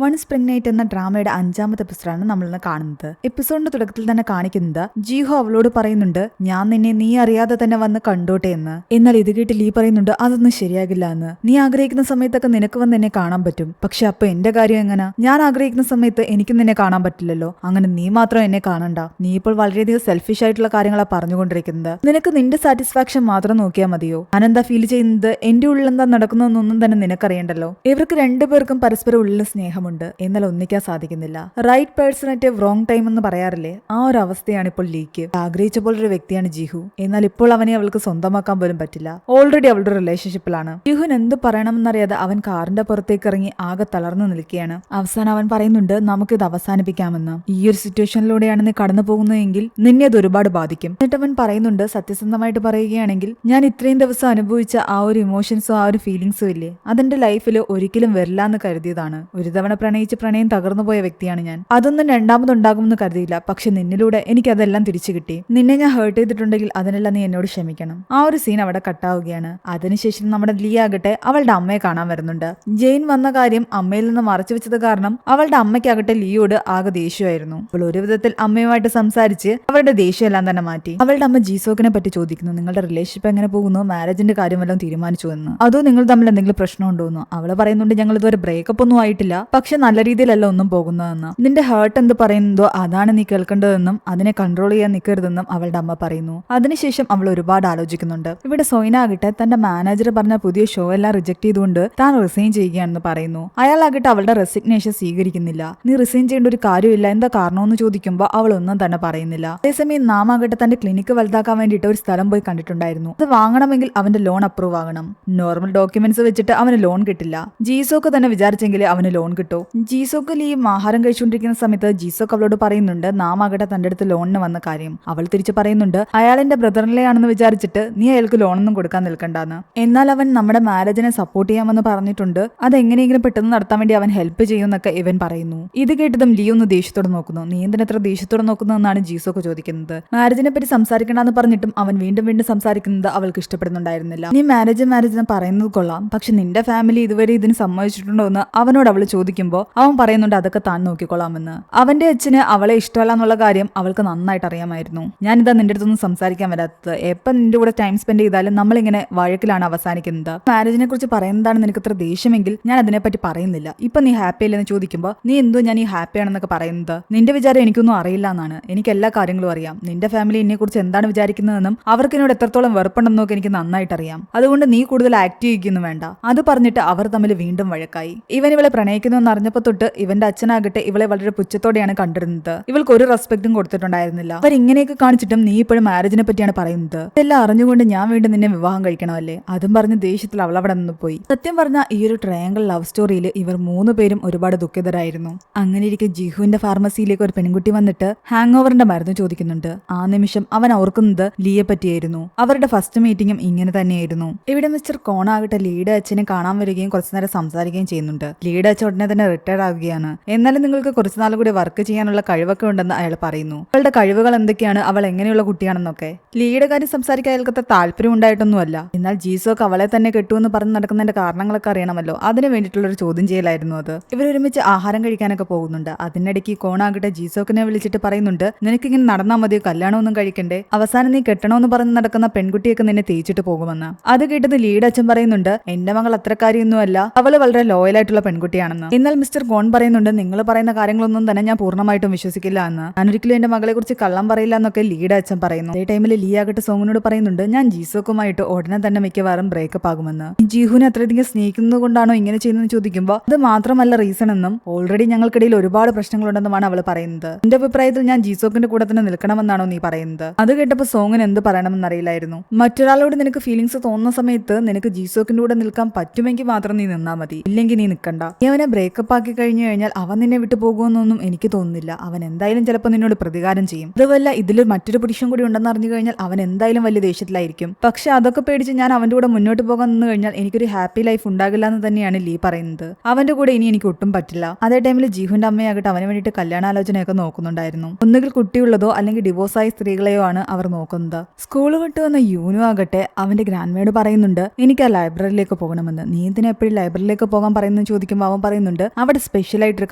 One spring night എന്ന ഡ്രാമയുടെ 5ാമത്തെ എപ്പിസോഡാണ് നമ്മളിന്ന് കാണുന്നത്. എപ്പിസോഡിന്റെ തുടക്കത്തിൽ തന്നെ കാണിക്കുന്നത് ജീഹോ അവളോട് പറയുന്നുണ്ട്, ഞാൻ നിന്നെ നീ അറിയാതെ തന്നെ വന്ന് കണ്ടോട്ടെ എന്ന്. എന്നാൽ ഇത് കേട്ട് ലീ പറയുന്നുണ്ട്, അതൊന്നും ശരിയാകില്ല എന്ന്. നീ ആഗ്രഹിക്കുന്ന സമയത്തൊക്കെ നിനക്ക് വന്ന് എന്നെ കാണാൻ പറ്റും, പക്ഷെ അപ്പൊ എന്റെ കാര്യം എങ്ങനെ? ഞാൻ ആഗ്രഹിക്കുന്ന സമയത്ത് എനിക്ക് നിന്നെ കാണാൻ പറ്റില്ലല്ലോ. അങ്ങനെ നീ മാത്രം എന്നെ കാണണ്ട. നീ ഇപ്പോൾ വളരെയധികം സെൽഫിഷ് ആയിട്ടുള്ള കാര്യങ്ങളാണ് പറഞ്ഞുകൊണ്ടിരിക്കുന്നത്. നിനക്ക് നിന്റെ സാറ്റിസ്ഫാക്ഷൻ മാത്രം നോക്കിയാൽ മതിയോ? ഞാനെന്താ ഫീൽ ചെയ്യുന്നത്, എന്റെ ഉള്ളിൽ എന്താ നടക്കുന്നതെന്നൊന്നും തന്നെ നിനക്കറിയണ്ടല്ലോ. ഇവർക്ക് രണ്ടുപേർക്കും പരസ്പരം ഉള്ളിൽ സ്നേഹമുണ്ട്, എന്നാൽ ഒന്നിക്കാൻ സാധിക്കുന്നില്ല. Right person at a wrong time എന്ന് പറയാറില്ലേ, ആ ഒരു അവസ്ഥയാണ് ഇപ്പോൾ ലീക്ക്. ആഗ്രഹിച്ച പോലൊരു വ്യക്തിയാണ് ജിഹു, എന്നാൽ ഇപ്പോൾ അവനെ അവൾക്ക് സ്വന്തമാക്കാൻ പോലും പറ്റില്ല. ഓൾറെഡി അവളുടെ റിലേഷൻഷിപ്പിലാണ്. ജിഹുൻ എന്ത് പറയണമെന്നറിയാതെ അവൻ കാറിന്റെ പുറത്തേക്ക് ഇറങ്ങി ആകെ തളർന്നു നിൽക്കുകയാണ്. അവസാനം അവൻ പറയുന്നുണ്ട്, നമുക്കിത് അവസാനിപ്പിക്കാമെന്ന്. ഈ ഒരു സിറ്റുവേഷനിലൂടെയാണ് നീ കടന്നു പോകുന്നതെങ്കിൽ നിന്നെ അത് ഒരുപാട് ബാധിക്കും. എന്നിട്ട് അവൻ പറയുന്നുണ്ട്, സത്യസന്ധമായിട്ട് പറയുകയാണെങ്കിൽ ഞാൻ ഇത്രയും ദിവസം അനുഭവിച്ച ആ ഒരു ഇമോഷൻസോ ആ ഒരു ഫീലിംഗ്സോ ഇല്ലേ, അതെന്റെ ലൈഫിൽ ഒരിക്കലും വരില്ല എന്ന് കരുതിയതാണ്. ഒരു തവണ പ്രണയിച്ച് പ്രണയം തകർന്നു പോയ വ്യക്തിയാണ് ഞാൻ. അതൊന്നും രണ്ടാമതുണ്ടാകുമെന്ന് കരുതിയില്ല. പക്ഷെ നിന്നിലൂടെ എനിക്ക് അതെല്ലാം തിരിച്ചു കിട്ടി. നിന്നെ ഞാൻ ഹേർട്ട് ചെയ്തിട്ടുണ്ടെങ്കിൽ അതിനെല്ലാം നീ എന്നോട് ക്ഷമിക്കണം. ആ ഒരു സീൻ അവിടെ കട്ടാവുകയാണ്. അതിനുശേഷം നമ്മുടെ ലീ ആകട്ടെ അവളുടെ അമ്മയെ കാണാൻ വരുന്നുണ്ട്. ജെയിൻ വന്ന കാര്യം അമ്മയിൽ നിന്ന് മറച്ചു വെച്ചത് കാരണം അവളുടെ അമ്മയ്ക്കാകട്ടെ ലീയോട് ആകെ ദേഷ്യമായിരുന്നു. അപ്പോൾ ഒരു വിധത്തിൽ അമ്മയുമായിട്ട് സംസാരിച്ച് അവളുടെ ദേഷ്യം എല്ലാം തന്നെ മാറ്റി. അവളുടെ അമ്മ ജീസോക്കിനെ പറ്റി ചോദിക്കുന്നു, നിങ്ങളുടെ റിലേഷൻഷിപ്പ് എങ്ങനെ പോകുന്നു, മാരേജിന്റെ കാര്യമെല്ലാം തീരുമാനിച്ചു എന്ന്. അതോ നിങ്ങൾ തമ്മിൽ എന്തെങ്കിലും പ്രശ്നമുണ്ടോ എന്ന്. അവള് പറയുന്നുണ്ട്, ഞങ്ങൾ ഇതുവരെ ബ്രേക്കപ്പ് ഒന്നും ആയിട്ടില്ല, പക്ഷെ നല്ല രീതിയിലല്ല ഒന്നും പോകുന്നതെന്ന്. നിന്റെ ഹേർട്ട് എന്ത് പറയുന്നതോ അതാണ് നീ കേൾക്കേണ്ടതെന്നും അതിനെ കൺട്രോൾ ചെയ്യാൻ നിൽക്കരുതെന്നും അവളുടെ അമ്മ പറയുന്നു. അതിനുശേഷം അവൾ ഒരുപാട് ആലോചിക്കുന്നുണ്ട്. ഇവിടെ സോയിന ആകട്ടെ തന്റെ മാനേജർ പറഞ്ഞ പുതിയ ഷോ എല്ലാം റിജക്ട് ചെയ്തുകൊണ്ട് താൻ റിസൈൻ ചെയ്യുകയാണെന്ന് പറയുന്നു. അയാളാകട്ടെ അവളുടെ റെസിഗ്നേഷൻ സ്വീകരിക്കുന്നില്ല. നീ റിസൈൻ ചെയ്യേണ്ട ഒരു കാര്യമില്ല, എന്താ കാരണമെന്ന് ചോദിക്കുമ്പോൾ അവൾ ഒന്നും തന്നെ പറയുന്നില്ല. അതേസമയം നാമാകട്ടെ തന്റെ ക്ലിനിക്ക് വലുതാക്കാൻ വേണ്ടിയിട്ട് ഒരു സ്ഥലം പോയി കണ്ടിട്ടുണ്ടായിരുന്നു. അത് വാങ്ങണമെങ്കിൽ അവന്റെ ലോൺ അപ്രൂവ് ആകണം. നോർമൽ ഡോക്യുമെന്റ്സ് വെച്ചിട്ട് അവന് ലോൺ കിട്ടില്ല. ജീസോക്ക് തന്നെ വിചാരിച്ചെങ്കിലേ അവന് ലോൺ കിട്ടൂ. ജീസോക്ക് ലീ ആഹാരം കഴിച്ചുകൊണ്ടിരിക്കുന്ന സമയത്ത് ജീസോക്ക് അവളോട് പറയുന്നുണ്ട്, നാമാകട്ടെ തന്റെ അടുത്ത് ലോണിന് വന്ന കാര്യം. അവൾ തിരിച്ചു പറയുന്നുണ്ട്, അയാളെന്റെ ബ്രദറിലെ ആണെന്ന് വിചാരിച്ചിട്ട് നീ അയാൾക്ക് ലോണൊന്നും കൊടുക്കാൻ നിൽക്കണ്ടെന്ന്. എന്നാൽ അവൻ നമ്മുടെ മാരേജിനെ സപ്പോർട്ട് ചെയ്യാമെന്ന് പറഞ്ഞിട്ടുണ്ട്. അതെങ്ങനെയെങ്കിലും പെട്ടെന്ന് നടത്താൻ വേണ്ടി അവൻ ഹെൽപ്പ് ചെയ്യുമെന്നൊക്കെ ഇവൻ പറയുന്നു. ഇത് കേട്ടതും ലീ ഒന്ന് ദേഷ്യത്തോടെ നോക്കുന്നു. നീ എന്തിനെത്ര ദേഷ്യത്തോടെ നോക്കുന്നതെന്നാണ് ജീസോക്ക് ചോദിക്കുന്നത്. മാരേജിനെ പറ്റി സംസാരിക്കണ്ടെന്ന് പറഞ്ഞിട്ടും അവൻ വീണ്ടും വീണ്ടും സംസാരിക്കുന്നത് അവൾക്ക് ഇഷ്ടപ്പെടുന്നുണ്ടായിരുന്നില്ല. നീ മാരേജ് പറയുന്നത് കൊള്ളാം, പക്ഷെ നിന്റെ ഫാമിലി ഇതുവരെ ഇതിന് സമ്മതിച്ചിട്ടുണ്ടോ എന്ന് അവനോട് അവൾ ചോദിക്കുമ്പോൾ അവൻ പറയുന്നുണ്ട്, അതൊക്കെ താൻ നോക്കിക്കൊള്ളാമെന്ന്. അവന്റെ അച്ഛന് അവളെ ഇഷ്ടമല്ല എന്നുള്ള കാര്യം അവൾക്ക് നന്നായിട്ട് അറിയാമായിരുന്നു. ഞാനിതാ നിന്റെ അടുത്തൊന്നും സംസാരിക്കാൻ വരാത്തത്. എപ്പം നിന്റെ കൂടെ ടൈം സ്പെൻഡ് ചെയ്താലും നമ്മളിങ്ങനെ വഴക്കിലാണ് അവസാനിക്കുന്നത്. മാരേജിനെ കുറിച്ച് പറയുന്നതാണ് നിനക്ക് ഇത്ര ദേഷ്യമെങ്കിൽ ഞാൻ അതിനെപ്പറ്റി പറയുന്നില്ല. ഇപ്പൊ നീ ഹാപ്പി അല്ലെന്ന് ചോദിക്കുമ്പോൾ നീ എന്തോ ഞാൻ ഈ ഹാപ്പി ആണെന്നൊക്കെ പറയുന്നത്. നിന്റെ വിചാരം എനിക്കൊന്നും അറിയില്ല എന്നാണ്. എനിക്ക് എല്ലാ കാര്യങ്ങളും അറിയാം. നിന്റെ ഫാമിലി എന്നെ കുറിച്ച് എന്താണ് വിചാരിക്കുന്നതെന്നും അവർക്ക് എന്നോട് എത്രത്തോളം വെറുപ്പുണ്ടെന്നൊക്കെ എനിക്ക് നന്നായിട്ട് അറിയാം. അതുകൊണ്ട് നീ കൂടുതൽ ആക്റ്റീവ് ചെയ്യിക്കുന്നു വേണ്ട. അത് പറഞ്ഞിട്ട് അവർ തമ്മിൽ വീണ്ടും വഴക്കായി. ഇവൻ ഇവളെ പ്രണയിക്കുന്നു എന്ന് അറിഞ്ഞപ്പോ തൊട്ട് ഇവന്റെ അച്ഛനാകട്ടെ ഇവളെ വളരെ പുച്ഛത്തോടെയാണ് കണ്ടിരുന്നത്. ഇവൾക്ക് ഒരു റെസ്പെക്റ്റും കൊടുത്തിട്ടുണ്ടായിരുന്നില്ല. അവർ ഇങ്ങനെയൊക്കെ കാണിച്ചിട്ടും നീ ഇപ്പോഴും മാരേജിനെ പറ്റിയാണ് പറയുന്നത്. ഇതെല്ലാം അറിഞ്ഞുകൊണ്ട് ഞാൻ വീണ്ടും നിന്നെ വിവാഹം കഴിക്കണമല്ലേ? അതും പറഞ്ഞ് ദേഷ്യത്തിൽ അവൾ അവിടെ നിന്ന് പോയി. സത്യം പറഞ്ഞ ഈ ഒരു ട്രയാങ്കിൾ ലവ് സ്റ്റോറിയിൽ ഇവർ 3 പേരും ഒരുപാട് ദുഃഖിതരായിരുന്നു. അങ്ങനെ ഇരിക്കെ ജിഹുവിന്റെ ഫാർമസിയിലേക്ക് ഒരു പെൺകുട്ടി വന്നിട്ട് ഹാങ് ഓവറിന്റെ മരുന്ന് ചോദിക്കുന്നുണ്ട്. ആ നിമിഷം അവൻ ഓർക്കുന്നത് ലീയെ പറ്റിയായിരുന്നു. അവരുടെ ഫസ്റ്റ് മീറ്റിംഗും ഇങ്ങനെ തന്നെയായിരുന്നു. ഇവിടെ മിസ്റ്റർ കോണാകട്ടെ ലീയുടെ അച്ഛനെ കാണാൻ വരികയും കുറച്ചു നേരം സംസാരിക്കുകയും ചെയ്യുന്നുണ്ട്. ലീയുടെ അച്ഛൻ ഉടനെ തന്നെ റിട്ടയർ ആവുകയാണ്. എന്നാലും നിങ്ങൾക്ക് കുറച്ചുനാൾ കൂടി വർക്ക് ചെയ്യാനുള്ള കഴിവൊക്കെ ഉണ്ടെന്ന് അയാൾ പറയുന്നു. അവളുടെ കഴിവുകൾ എന്തൊക്കെയാണ്, അവൾ എങ്ങനെയുള്ള കുട്ടിയാണെന്നൊക്കെ. ലീയുടെ കാര്യം സംസാരിക്കാൻ അയാൾക്ക് താല്പര്യം ഉണ്ടായിട്ടൊന്നുമല്ല. എന്നാൽ ജീസോക്ക് അവളെ തന്നെ കെട്ടുമെന്ന് പറഞ്ഞ് നടക്കുന്നതിന്റെ കാരണങ്ങളൊക്കെ അറിയണമല്ലോ. അതിന് വേണ്ടിയിട്ടുള്ള ഒരു ചോദ്യം ചെയ്യലായിരുന്നു അത്. ഇവരൊരുമിച്ച് ആഹാരം കഴിക്കാനൊക്കെ പോകുന്നുണ്ട്. അതിനിടയ്ക്ക് കോണാകട്ടെ ജീസോക്കിനെ വിളിച്ചിട്ട് പറയുന്നുണ്ട്, നിനക്കിങ്ങനെ നടന്നാൽ മതിയോ, കല്യാണമൊന്നും കഴിക്കണ്ടേ? അവസാനം നീ കെട്ടണമെന്ന് പറഞ്ഞ് നടക്കുന്ന പെൺകുട്ടിയൊക്കെ നിന്നെ തേച്ചിട്ട് പോകുമെന്ന്. അത് കേട്ടത് ലീയുടെ അച്ഛൻ പറയുന്നുണ്ട്, എന്റെ മകൾ അത്രക്കാരിയൊന്നുമല്ല, അവള് വളരെ ലോയൽ ആയിട്ടുള്ള പെൺകുട്ടിയാണെന്ന്. എന്നാൽ മിസ്റ്റർ കോൺ പറയുന്നുണ്ട്, നിങ്ങൾ പറയുന്ന കാര്യങ്ങളൊന്നും തന്നെ ഞാൻ പൂർണ്ണമായിട്ടും വിശ്വസിക്കില്ല എന്ന്. ഞാൻ ഒരിക്കലും എന്റെ മകളെ കുറിച്ച് കള്ളം പറയില്ല എന്നൊക്കെ ലീയുടെ അച്ഛൻ പറയുന്നു. അതേ ടൈമിൽ ലീ ആകട്ടെ സോങ്ങിനോട് പറയുന്നുണ്ട്, ഞാൻ ജീസോക്കുമായിട്ട് ഉടനെ തന്നെ മിക്കവാറും ബ്രേക്കപ്പ് ആകുമെന്ന്. ജീഹുവിനെ അത്രയധികം സ്നേഹിക്കുന്നത് കൊണ്ടാണോ ഇങ്ങനെ ചെയ്യുന്നതെന്ന് ചോദിക്കുമ്പോൾ അത് മാത്രമല്ല റീസൺ എന്നും ഓൾറെഡി ഞങ്ങൾക്കിടയിൽ ഒരുപാട് പ്രശ്നങ്ങളുണ്ടെന്നുമാണ് അവൾ പറയുന്നത്. എന്റെ അഭിപ്രായത്തിൽ ഞാൻ ജീസോക്കിന്റെ കൂടെ തന്നെ നിൽക്കണമെന്നാണോ നീ പറയുന്നത്? അത് കേട്ടപ്പോൾ സോങ്ങിന് എന്ത് പറയണമെന്നറിയില്ലായിരുന്നു. മറ്റൊരാളോട് നിനക്ക് ഫീലിംഗ്സ് തോന്നുന്ന സമയത്ത് നിനക്ക് ജീസോക്കിന്റെ കൂടെ നിൽക്കാൻ പറ്റുമെങ്കിൽ മാത്രം നീ നിന്നാ മതി, ഇല്ലെങ്കിൽ നീ നിൽക്കണ്ട. നീ അവനെ ബ്രേക്കപ്പ് ആക്കി കഴിഞ്ഞു കഴിഞ്ഞാൽ അവൻ നിന്നെ വിട്ടു പോകുമെന്നൊന്നും എനിക്ക് തോന്നുന്നില്ല. അവൻ എന്തായാലും ചിലപ്പോൾ നിന്നോട് പ്രതികാരം ചെയ്യും. അതുമല്ല ഇതിൽ മറ്റൊരു പുരുഷൻ കൂടി ഉണ്ടെന്ന് അറിഞ്ഞു കഴിഞ്ഞാൽ അവൻ എന്തായാലും വലിയ ദേഷ്യത്തിലായിരിക്കും. പക്ഷെ അതൊക്കെ പേടിച്ച് ഞാൻ അവന്റെ കൂടെ മുന്നോട്ട് പോകാൻ നിന്ന് കഴിഞ്ഞാൽ എനിക്കൊരു ഹാപ്പി ലൈഫ് ഉണ്ടാകില്ല എന്ന് തന്നെയാണ് ലീ പറയുന്നത്. അവന്റെ കൂടെ ഇനി എനിക്ക് ഒട്ടും പറ്റില്ല. അതേ ടൈമിൽ ജീഹുവിന്റെ അമ്മയാകട്ടെ അവന് വേണ്ടിയിട്ട് കല്യാണാലോചനയൊക്കെ നോക്കുന്നുണ്ടായിരുന്നു. ഒന്നുകിൽ കുട്ടിയുള്ളതോ അല്ലെങ്കിൽ ഡിവോഴ്സായ സ്ത്രീകളെയോ ആണ് അവർ നോക്കുന്നത്. സ്കൂൾ വിട്ടു വന്ന യൂനു ആകട്ടെ അവന്റെ ഗ്രാൻഡ്മയോട് പറയുന്നുണ്ട്, എനിക്ക് ആ ലൈബ്രറിയിലേക്ക് പോകണമെന്ന്. നീ എന്തിനാ എപ്പോഴും ലൈബ്രറിയിലേക്ക് പോകാൻ പറയുന്നത് ചോദിക്കുമ്പോൾ അവൻ പറയുന്നുണ്ട്, അവിടെ സ്പെഷ്യൽ ആയിട്ടൊരു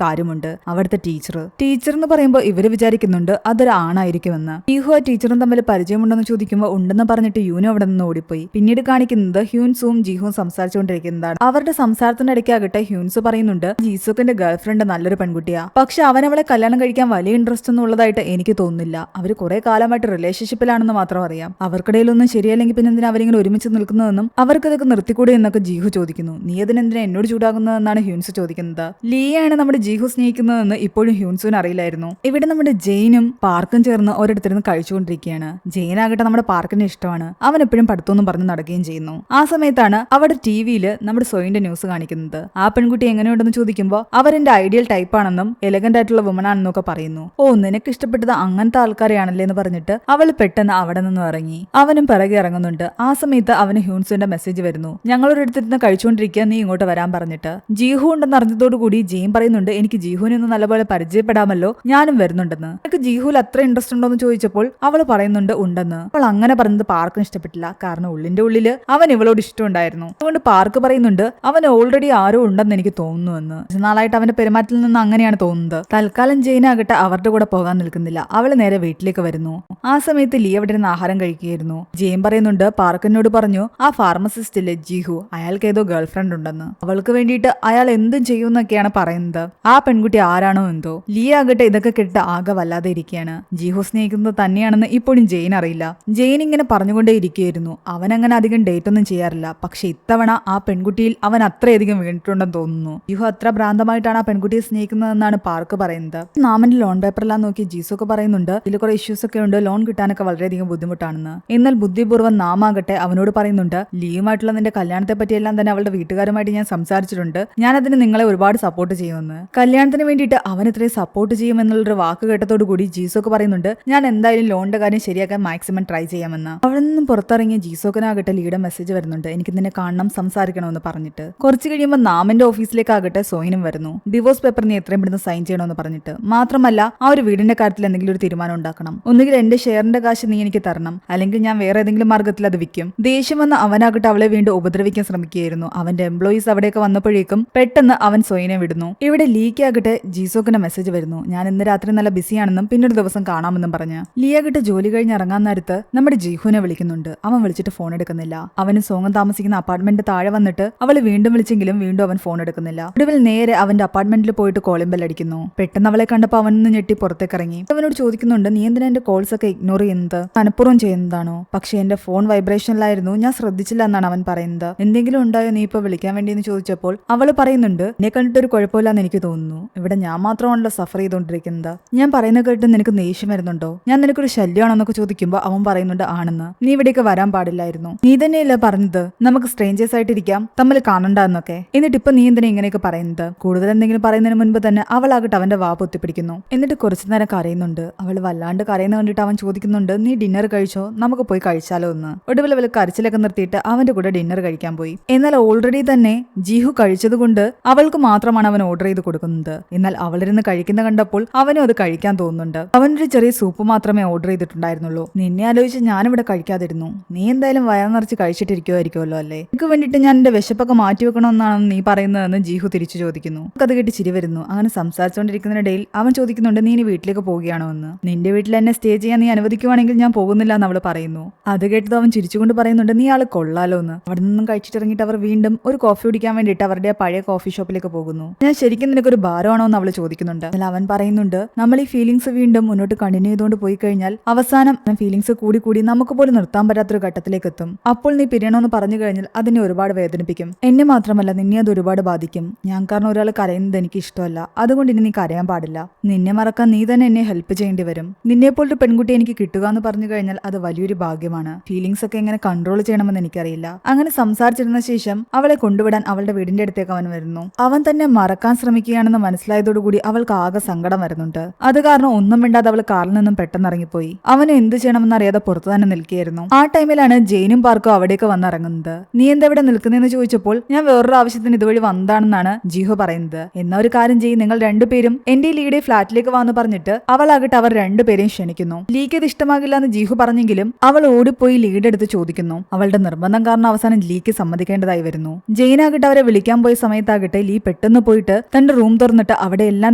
കാര്യമുണ്ട്. അവിടുത്തെ ടീച്ചർ എന്ന് പറയുമ്പോൾ ഇവര് വിചാരിക്കുന്നുണ്ട് അതൊരു ആണായിരിക്കുമെന്ന്. ജീഹു ആ ടീച്ചറും തമ്മിൽ പരിചയമുണ്ടെന്ന് ചോദിക്കുമ്പോൾ ഉണ്ടെന്ന് പറഞ്ഞിട്ട് യൂനു അവിടെ നിന്ന് ഓടിപ്പോയി. പിന്നീട് കാണിക്കുന്നത് ഹ്യൂൻസും ജീഹുവും സംസാരിച്ചുകൊണ്ടിരിക്കുന്നതാണ്. അവരുടെ സംസാരത്തിനിടയ്ക്കാകട്ടെ ഹ്യൂൻസ് പറയുന്നുണ്ട് ജീസോക്കിന്റെ ഗേൾഫ്രണ്ട് നല്ലൊരു പെൺകുട്ടിയാ, പക്ഷെ അവൻ അവളെ കല്യാണം കഴിക്കാൻ വലിയ ഇൻട്രസ്റ്റ് ഒന്നും ഉള്ളതായിട്ട് എനിക്ക് തോന്നുന്നില്ല. അവര് കുറെ കാലമായിട്ട് റിലേഷൻഷിപ്പിലാണെന്ന് മാത്രം അറിയാം. അവർക്കിടയിലൊന്നും ശരിയല്ലെങ്കിൽ പിന്നെ എന്തിനാ അവരിങ്ങനെ ഒരുമിച്ച് നിൽക്കുന്നതെന്നും അവർക്കതൊക്കെ നിർത്തിക്കൂടെ എന്നൊക്കെ ജീഹു ചോദിക്കുന്നു. നീ അതിനെന്തിനാ എന്നോട് ചൂടാകുന്നതെന്നാണ് ഹ്യൂൻസ് ചോദിക്കുന്നത്. ലീയാണ് നമ്മുടെ ജീഹു സ്നേഹിക്കുന്നതെന്ന് ഇപ്പോഴും ഹ്യൂൻസുവിന് അറിയില്ലായിരുന്നു. ഇവിടെ നമ്മുടെ ജെയിനും പാർക്കും ചേർന്ന് ഒരിടത്തിരുന്ന് കഴിച്ചുകൊണ്ടിരിക്കുകയാണ്. ജെയിനാകട്ടെ നമ്മുടെ പാർക്കിന് ഇഷ്ടമാണ്. അവൻ എപ്പോഴും പഠിത്തമൊന്നും പറഞ്ഞ് നടക്കുകയും ചെയ്യുന്നു. ആ സമയത്താണ് അവിടെ ടിവിയിൽ നമ്മുടെ സോയിന്റെ ന്യൂസ് കാണിക്കുന്നത്. ആ പെൺകുട്ടി എങ്ങനെയുണ്ടെന്ന് ചോദിക്കുമ്പോൾ അവരെന്റെ ഐഡിയൽ ടൈപ്പ് ആണെന്നും എലഗന്റ് ആയിട്ടുള്ള വുമൺ ആണെന്നും ഒക്കെ പറയുന്നു. ഓ, നിനക്ക് ഇഷ്ടപ്പെട്ടത് അങ്ങനത്തെ ആൾക്കാരെയാണല്ലേ എന്ന് പറഞ്ഞിട്ട് അവൾ പെട്ടെന്ന് അവിടെ നിന്ന് ഇറങ്ങി. അവനും പിറകെ ഇറങ്ങുന്നുണ്ട്. ആ സമയത്ത് അവന് ഹ്യൂൻസിന്റെ മെസ്സേജ് വരുന്നു. ഞങ്ങളൊരിടത്തിരുന്ന് കഴിച്ചുകൊണ്ടിരിക്കുക, നീ ഇങ്ങോട്ട് വരാൻ പറഞ്ഞിട്ട്. ജീഹു ഉണ്ടെന്ന് അറിഞ്ഞതോടുകൂടി ജെയിൻ പറയുന്നുണ്ട് എനിക്ക് ജീഹുവിനെ ഒന്ന് നല്ലപോലെ പരിചയപ്പെടാമല്ലോ, ഞാനും വരുന്നുണ്ടെന്ന്. എനിക്ക് ജീഹുവിൽ അത്ര ഇൻട്രസ്റ്റ് ഉണ്ടോ എന്ന് ചോദിച്ചപ്പോൾ അവൾ പറയുന്നുണ്ട് ഉണ്ടെന്ന്. അവൾ അങ്ങനെ പറഞ്ഞത് പാർക്കിന് ഇഷ്ടപ്പെട്ടില്ല. കാരണം ഉള്ളിന്റെ ഉള്ളില് അവൻ ഇവളോട് ഇഷ്ടമുണ്ടായിരുന്നു. അതുകൊണ്ട് പാർക്ക് പറയുന്നുണ്ട് അവൻ ഓൾറെഡി ആരോ ഉണ്ടെന്ന് എനിക്ക് തോന്നുന്നുവെന്ന്. നാളായിട്ട് അവന്റെ പെരുമാറ്റത്തിൽ നിന്ന് അങ്ങനെയാണ് തോന്നുന്നത്. തൽക്കാലം ജെയിനാകട്ടെ അവരുടെ കൂടെ പോകാൻ നിൽക്കുന്നില്ല. അവൾ നേരെ വീട്ടിലേക്ക് വരുന്നു. ആ സമയത്ത് ലീ അവിടെ ഇരുന്ന് ആഹാരം കഴിക്കുകയായിരുന്നു. ജെയിൻ പറയുന്നുണ്ട് പാർക്കിനോട് പറഞ്ഞു ആ ഫാർമസിസ്റ്റിലെ ജീഹു, അയാൾക്ക് ഏതോ ഗേൾഫ്രണ്ട് ഉണ്ടെന്ന്. അവൾക്ക് വേണ്ടിയിട്ട് അയാൾ എന്തും ചെയ്യുമെന്നൊക്കെയാണ് പറയുന്നത്. ആ പെൺകുട്ടി ആരാണോ എന്തോ. ലീ ആകട്ടെ ഇതൊക്കെ കേട്ട് ആകെ വല്ലാതെ ഇരിക്കുകയാണ്. ജീഹു സ്നേഹിക്കുന്നത് തന്നെയാണെന്ന് ഇപ്പോഴും ജെയിൻ അറിയില്ല. ജെയിൻ ഇങ്ങനെ പറഞ്ഞുകൊണ്ടേ ഇരിക്കുകയായിരുന്നു. അവൻ അങ്ങനെ അധികം ഡേറ്റ് ഒന്നും ചെയ്യാറില്ല. പക്ഷെ ഇത്തവണ ആ പെൺകുട്ടിയിൽ അവൻ അത്രയധികം വീണിട്ടുണ്ടെന്ന് തോന്നുന്നു. ജീഹു അത്ര ഭ്രാന്തമായിട്ടാണ് ആ പെൺകുട്ടിയെ സ്നേഹിക്കുന്നതെന്നാണ് പാർക്ക് പറയുന്നത്. നാമന്റെ ലോൺ പേപ്പറെല്ലാം നോക്കി ജീസൊക്കെ പറയുന്നുണ്ട് ഇതിൽ കുറെ ഇഷ്യൂസ് ഒക്കെ ഉണ്ട്, ലോൺ കിട്ടാനൊക്കെ വളരെയധികം ബുദ്ധിമുട്ടാണെന്ന്. എന്നാൽ ബുദ്ധിപൂർവ്വം നാമാകട്ടെ അവനോട് പറയുന്നുണ്ട് ലീവുമായിട്ടുള്ള നിന്റെ കല്യാണത്തെ പറ്റിയെല്ലാം തന്നെ അവളുടെ വീട്ടുകാരുമായിട്ട് ഞാൻ സംസാരിച്ചിട്ടുണ്ട്, ഞാൻ അതിന് നിങ്ങളെ ഒരുപാട് സപ്പോർട്ട് ചെയ്യുമെന്ന്. കല്യാണത്തിന് വേണ്ടിയിട്ട് അവൻ ഇത്രയും സപ്പോർട്ട് ചെയ്യുമെന്നുള്ളൊരു വാക്ക് കേട്ടതോടു കൂടി ജീസൊക്കെ പറയുന്നുണ്ട് ഞാൻ എന്തായാലും ലോണിന്റെ കാര്യം ശരിയാക്കാൻ മാക്സിമം ട്രൈ ചെയ്യാമെന്ന്. അവിടെ നിന്നും പുറത്തിറങ്ങിയ ജീസോക്കിനാകട്ടെ ലീയുടെ മെസ്സേജ് വരുന്നുണ്ട് എനിക്ക് നിന്നെ കാണണം, സംസാരിക്കണമെന്ന് പറഞ്ഞിട്ട്. കുറച്ച് കഴിയുമ്പോൾ നാമന്റെ ഓഫീസിലേക്കാകട്ടെ സോയിനും വരുന്നു. ഡിവോഴ്സ് പേപ്പർ നീ എത്രയും പെട്ടെന്ന് സൈൻ ചെയ്യണമെന്ന് പറഞ്ഞിട്ട്. മാത്രമല്ല ആ ഒരു വീടിന്റെ കാര്യത്തിൽ എന്തെങ്കിലും ഒരു തീരുമാനം ഉണ്ടാക്കണം. ഒന്നുകിൽ എന്റെ ഷെയറിന്റെ കാശ് നീ എനിക്ക് തരണം, അല്ലെങ്കിൽ ഞാൻ വേറെ ഏതെങ്കിലും മാർഗത്തിൽ അത് വിൽക്കും. ദേഷ്യം വന്ന് അവനാകട്ടെ അവളെ വീണ്ടും ഉപദ്രവിക്കാൻ ശ്രമിക്കുകയായിരുന്നു. അവന്റെ എംപ്ലോയീസ് അവിടെയൊക്കെ വന്നപ്പോഴേക്കും പെട്ടെന്ന് അവൻ സോയിനെ വിടുന്നു. ഇവിടെ ലീക്കാകട്ടെ ജീസോക്കിന്റെ മെസ്സേജ് വരുന്നു ഞാൻ ഇന്ന് രാത്രി നല്ല ബിസിയാണെന്നും പിന്നൊരു ദിവസം കാണാമെന്നും പറഞ്ഞ്. ലീയാകട്ടെ ജോലി കഴിഞ്ഞ് ഇറങ്ങാൻ നേരത്ത് നമ്മുടെ ജീഹുവിനെ വിളിക്കുന്നുണ്ട്. അവൻ വിളിച്ചിട്ട് ഫോൺ എടുക്കുന്നില്ല. അവന് സോങ്ങം താമസിക്കുന്ന അപ്പാർട്ട്മെന്റ് താഴെ വന്നിട്ട് അവൾ വീണ്ടും വിളിച്ചെങ്കിലും വീണ്ടും അവൻ ഫോൺ എടുക്കുന്നില്ല. ഒടുവിൽ നേരെ അവന്റെ അപ്പാർട്ട്മെന്റിൽ പോയിട്ട് കോളിംഗ് ബെൽ അടിക്കുന്നു. പെട്ടെന്ന് അവളെ കണ്ടപ്പോൾ അവനൊന്ന് ഞെട്ടി പുറത്തേക്ക് ഇറങ്ങി. അവനോട് ചോദിക്കുന്നുണ്ട് നീ എന്തിനാ എന്റെ കോൾസ് ഒക്കെ ഇഗ്നോർ ചെയ്യുന്നത്, മനഃപൂർവ്വം ചെയ്യുന്നതാണോ? പക്ഷെ എന്റെ ഫോൺ വൈബ്രേഷനിലായിരുന്നു, ഞാൻ ശ്രദ്ധിച്ചില്ല എന്നാണ് അവൻ പറയുന്നത്. എന്തെങ്കിലും ഉണ്ടായോ നീ ഇപ്പൊ വിളിക്കാൻ വേണ്ടിയെന്ന് ചോദിച്ചപ്പോൾ അവള് പറയുന്നുണ്ട് എന്നെ കണ്ടിട്ട് ഒരു കുഴപ്പമില്ലാന്ന് എനിക്ക് തോന്നുന്നു, ഇവിടെ ഞാൻ മാത്രമാണല്ലോ സഫർ ചെയ്തുകൊണ്ടിരിക്കുന്നത്, ഞാൻ പറയുന്ന കേട്ട് നിനക്ക് ദേഷ്യം വരുന്നുണ്ടോ, ഞാൻ നിനക്കൊരു ശല്യമാണെന്നൊക്കെ ചോദിക്കുമ്പോൾ അവൻ പറയുന്നുണ്ട് ആണെന്ന്, നീ ഇവിടേക്ക് വരാൻ പാടില്ലായിരുന്നു, നീ തന്നെയല്ലേ പറഞ്ഞത് നമുക്ക് സ്ട്രേഞ്ചേഴ്സ് ആയിട്ടിരിക്കാം, തമ്മിൽ കാണണ്ട എന്നൊക്കെ, എന്നിട്ട് ഇപ്പൊ നീ എന്തിനാ ഇങ്ങനെയൊക്കെ പറയുന്നത്? കൂടുതൽ എന്തെങ്കിലും പറയുന്നതിന് മുൻപ് തന്നെ അവളാകട്ടെ അവന്റെ വാ പൊത്തിപ്പിടിക്കുന്നു. എന്നിട്ട് കുറച്ചു നേരം കരയുന്നുണ്ട്. അവൾ വല്ലാണ്ട് കരയുന്ന കണ്ടിട്ട് അവൻ ചോദിക്കുന്നുണ്ട് നീ ഡിന്നർ കഴിച്ചോ, നമുക്ക് പോയി കഴിച്ചാലോ എന്ന്. ഒടുവിൽ അവൾ കരച്ചിലൊക്കെ നിർത്തിയിട്ട് അവന്റെ കൂടെ ഡിന്നർ കഴിക്കാൻ പോയി. എന്നാൽ ഓൾറെഡി തന്നെ ജീഹു കഴിച്ചതുകൊണ്ട് അവൾക്ക് മാത്രമാണ് അവൻ ഓർഡർ ചെയ്ത് കൊടുക്കുന്നത്. എന്നാൽ അവളിരുന്ന് കഴിക്കുന്ന കണ്ടപ്പോൾ അവനും അത് കഴിക്കാൻ തോന്നുന്നുണ്ട്. അവനൊരു ചെറിയ സൂപ്പ് മാത്രമേ ഓർഡർ ചെയ്തിട്ടുണ്ടായിരുന്നുള്ളൂ. നിന്നെ ആലോചിച്ച് ഞാനിവിടെ കഴിക്കാതിരുന്നു, നീ എന്തായാലും വയർ നിറച്ച് കഴിച്ചിട്ടിരിക്കുമായിരിക്കുമല്ലോ അല്ലേ, എനിക്ക് വേണ്ടിയിട്ട് ഞാൻ എന്റെ വിശപ്പൊക്കെ മാറ്റിവെക്കണമെന്നാണ് നീ പറയുന്നതെന്ന് ജീഹു തിരിച്ചു ചോദിക്കുന്നു. അത് കേട്ട് ചിരി വരുന്നു. അങ്ങനെ സംസാരിച്ചുകൊണ്ടിരിക്കുന്നതിനിടയിൽ അവൻ ചോദിക്കുന്നുണ്ട് നീ ഇനി വീട്ടിലേക്ക് പോവുകയാണോ എന്ന്, നിന്റെ വീട്ടിൽ എന്നെ സ്റ്റേ ചെയ്യാൻ നീ അനുവദിക്കുവാണെങ്കിൽ ഞാൻ പോകുന്നില്ല എന്ന് അവൾ പറയുന്നു. അത് കേട്ടത് അവൻ ചിരിച്ചുകൊണ്ട് പറയുന്നുണ്ട് നീ ആള് കൊള്ളാലോ എന്ന്. അവിടെ നിന്നും കഴിച്ചിട്ടിറങ്ങിയിട്ട് അവർ വീണ്ടും ഒരു കോഫി കുടിക്കാൻ വേണ്ടിയിട്ട് അവരുടെ പഴയ കോഫി ഷോപ്പിലേക്ക് പോകുന്നു. ഞാൻ ശരിക്കും നിനക്കൊരു ഭാരമാണോ എന്ന് അവൾ ചോദിക്കുന്നുണ്ട്. എന്നാൽ അവൻ പറയുന്നുണ്ട് നമ്മൾ ഈ ഫീലിംഗ്സ് വീണ്ടും മുന്നോട്ട് കണ്ടിന്യൂ ചെയ്തുകൊണ്ട് പോയി കഴിഞ്ഞാൽ അവസാനം ഫീലിംഗ്സ് കൂടി കൂടി നമുക്ക് പോലും നിർത്താൻ പറ്റാത്തൊരു ഘട്ടത്തിലേക്ക് എത്തും. അപ്പോൾ നീ പിരിയണമെന്ന് പറഞ്ഞു കഴിഞ്ഞാൽ അതിനെ ഒരുപാട് വേദനിപ്പിക്കും. എന്നെ മാത്രമല്ല നിന്നെ അത് ഒരുപാട് ബാധിക്കും. ഞാൻ കാരണം ഒരാൾ കരയുന്നത് എനിക്ക് ഇഷ്ടമല്ല, അതുകൊണ്ട് ഇനി നീ കരയാൻ പാടില്ല. നിന്നെ മറക്കാൻ നീ തന്നെ എന്നെ ഹെൽപ്പ് ചെയ്യേണ്ടി വരും. നിന്നെപ്പോലൊരു പെൺകുട്ടി എനിക്ക് കിട്ടുക എന്ന് പറഞ്ഞു കഴിഞ്ഞാൽ അത് വലിയൊരു ഭാഗ്യമാണ്. ഫീലിംഗ്സ് ഒക്കെ എങ്ങനെ കൺട്രോൾ ചെയ്യണമെന്ന് എനിക്കറിയില്ല. അങ്ങനെ സംസാരിച്ചിരുന്ന ശേഷം അവളെ കൊണ്ടുവിടാൻ അവളുടെ വീടിന്റെ അടുത്തേക്ക് അവൻ വരുന്നു. അവൻ തന്നെ മറക്കാൻ ശ്രമിക്കുകയാണെന്ന് മനസ്സിലായതോടുകൂടി അവൾക്ക് ആകെ സങ്കടം വരുന്നുണ്ട്. അത് കാരണം ഒന്നും മിണ്ടാതെ അവൾ കാറിൽ നിന്നും പെട്ടെന്ന് ഇറങ്ങിപ്പോയി. അവന് എന്ത് ചെയ്യണമെന്ന് അറിയാതെ പുറത്തു തന്നെ നിൽക്കുകയായിരുന്നു. ആ ടൈമിലാണ് ജെയിനും പാർക്കും അവിടേക്ക് വന്നിറങ്ങുന്നത്. നീ എന്താ ഇവിടെ നിൽക്കുന്നതെന്ന് ചോദിച്ചപ്പോൾ ഞാൻ വേറൊരു ആവശ്യത്തിന് ഇതുവഴി വന്നതാണെന്നാണ് ജീഹു പറയുന്നത്. എന്നാ ഒരു കാര്യം ചെയ്യും, നിങ്ങൾ രണ്ടുപേരും എന്റെ ലീയുടെ ഫ്ളാറ്റിലേക്ക് വന്ന് പറഞ്ഞിട്ട് അവളാകട്ടെ അവർ രണ്ടുപേരെയും ക്ഷണിക്കുന്നു. ലീക്ക് ഇത് ഇഷ്ടമാകില്ല എന്ന് ജീഹു പറഞ്ഞെങ്കിലും അവൾ ഓടിപ്പോയി ലീയുടെ അടുത്ത് ചോദിക്കുന്നു. അവളുടെ നിർബന്ധം കാരണം അവസാനം ലീക്ക് സമ്മതിക്കേണ്ടതായി വരുന്നു. ജെയിനാകട്ടെ അവരെ വിളിക്കാൻ പോയ സമയത്താകട്ടെ ലീ പെട്ടെന്ന് പെട്ടെന്ന് പോയിട്ട് തന്റെ റൂം തുറന്നിട്ട് അവിടെ എല്ലാം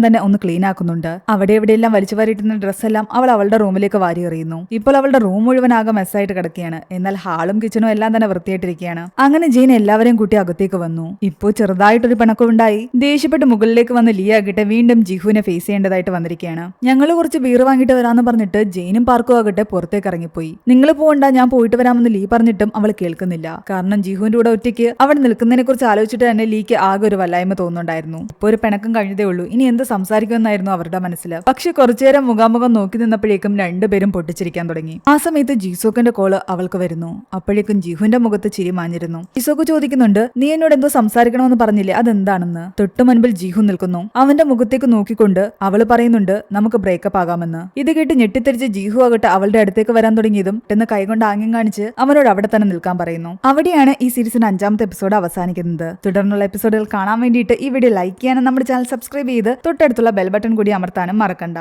തന്നെ ഒന്ന് ക്ലീൻ ആക്കുന്നുണ്ട്. അവിടെ എവിടെയെല്ലാം വലിച്ചു വാരിയിട്ടുന്ന ഡ്രസ്സെല്ലാം അവൾ അവളുടെ റൂമിലേക്ക് വാരി എറിയുന്നു. ഇപ്പോൾ അവളുടെ റൂം മുഴുവൻ ആകെ മെസ്സായിട്ട് കിടക്കുകയാണ്. എന്നാൽ ഹാളും കിച്ചണും എല്ലാം തന്നെ വൃത്തിയായിട്ടിരിക്കുകയാണ്. അങ്ങനെ ജെയിൻ എല്ലാവരെയും കൂട്ടി അകത്തേക്ക് വന്നു. ഇപ്പോൾ ചെറുതായിട്ടൊരു പിണക്കമുണ്ടായി. ദേഷ്യപ്പെട്ട് മുകളിലേക്ക് വന്ന് ലിയ ആകട്ടെ വീണ്ടും ജിഹുവിനെ ഫേസ് ചെയ്യേണ്ടതായിട്ട് വന്നിരിക്കുകയാണ്. ഞങ്ങൾ കുറച്ച് ബീർ വാങ്ങിയിട്ട് വരാമെന്ന് പറഞ്ഞിട്ട് ജെയിനും പാർക്കും ആകട്ടെ പുറത്തേക്ക് ഇറങ്ങിപ്പോയി. നിങ്ങൾ പോകണ്ട, ഞാൻ പോയിട്ട് വരാമെന്ന് ലീ പറഞ്ഞിട്ടും അവൾ കേൾക്കുന്നില്ല. കാരണം ജിഹുവിന്റെ കൂടെ ഒറ്റയ്ക്ക് അവിടെ നിൽക്കുന്നതിനെ കുറിച്ച് ആലോചിച്ചിട്ട് തന്നെ ലീക്ക് ആകെ ഒരു വല്ലായ്മ തോന്നുന്നുണ്ടായിരുന്നു. ഇപ്പോൾ ഒരു പിണക്കം കഴിഞ്ഞതേ ഉള്ളൂ, ഇനി എന്ത് സംസാരിക്കുമെന്നായിരുന്നു അവരുടെ മനസ്സിൽ. പക്ഷെ കുറച്ചുനേരം മുഖാമുഖം നോക്കി നിന്നപ്പോഴേക്കും രണ്ടുപേരും പൊട്ടിച്ചിരിക്കാൻ തുടങ്ങി. ആ സമയത്ത് ജീസോക്കിന്റെ കോള് അവൾക്ക് വരുന്നു. അപ്പോഴേക്കും ജിഹുവിന്റെ മുഖത്ത് ചിരി മാഞ്ഞിരുന്നു. ജീസോക്ക് ചോദിക്കുന്നുണ്ട്, നീ എന്നോട് എന്തോ സംസാരിക്കണമെന്ന് പറഞ്ഞില്ലേ, അതെന്താണെന്ന്. തൊട്ടു മുൻപിൽ ജിഹു നിൽക്കുന്നു. അവന്റെ മുഖത്തേക്ക് നോക്കിക്കൊണ്ട് അവള് പറയുന്നുണ്ട്, നമുക്ക് ബ്രേക്കപ്പ് ആകാമെന്ന്. ഇത് കേട്ട് ഞെട്ടിത്തെറിച്ച് ജിഹു ആകട്ടെ അവളുടെ അടുത്തേക്ക് വരാൻ തുടങ്ങിയതും പെട്ടെന്ന് കൈകൊണ്ട് ആംഗ്യം കാണിച്ച് അവനോട് അവിടെ തന്നെ നിൽക്കാൻ പറയുന്നു. അവിടെയാണ് ഈ സീരീസിന്റെ 5ാമത്തെ എപ്പിസോഡ് അവസാനിക്കുന്നത്. തുടർന്നുള്ള എപ്പിസോഡുകൾ കാണാൻ വേണ്ടിയിട്ട് ഈ വീഡിയോ ലൈക്ക് ചെയ്യാനും നമ്മുടെ ചാനൽ സബ്സ്ക്രൈബ് ചെയ്ത് തൊട്ടടുത്തുള്ള ബെൽ ബട്ടൺ കൂടി അമർത്താനും മറക്കണ്ട.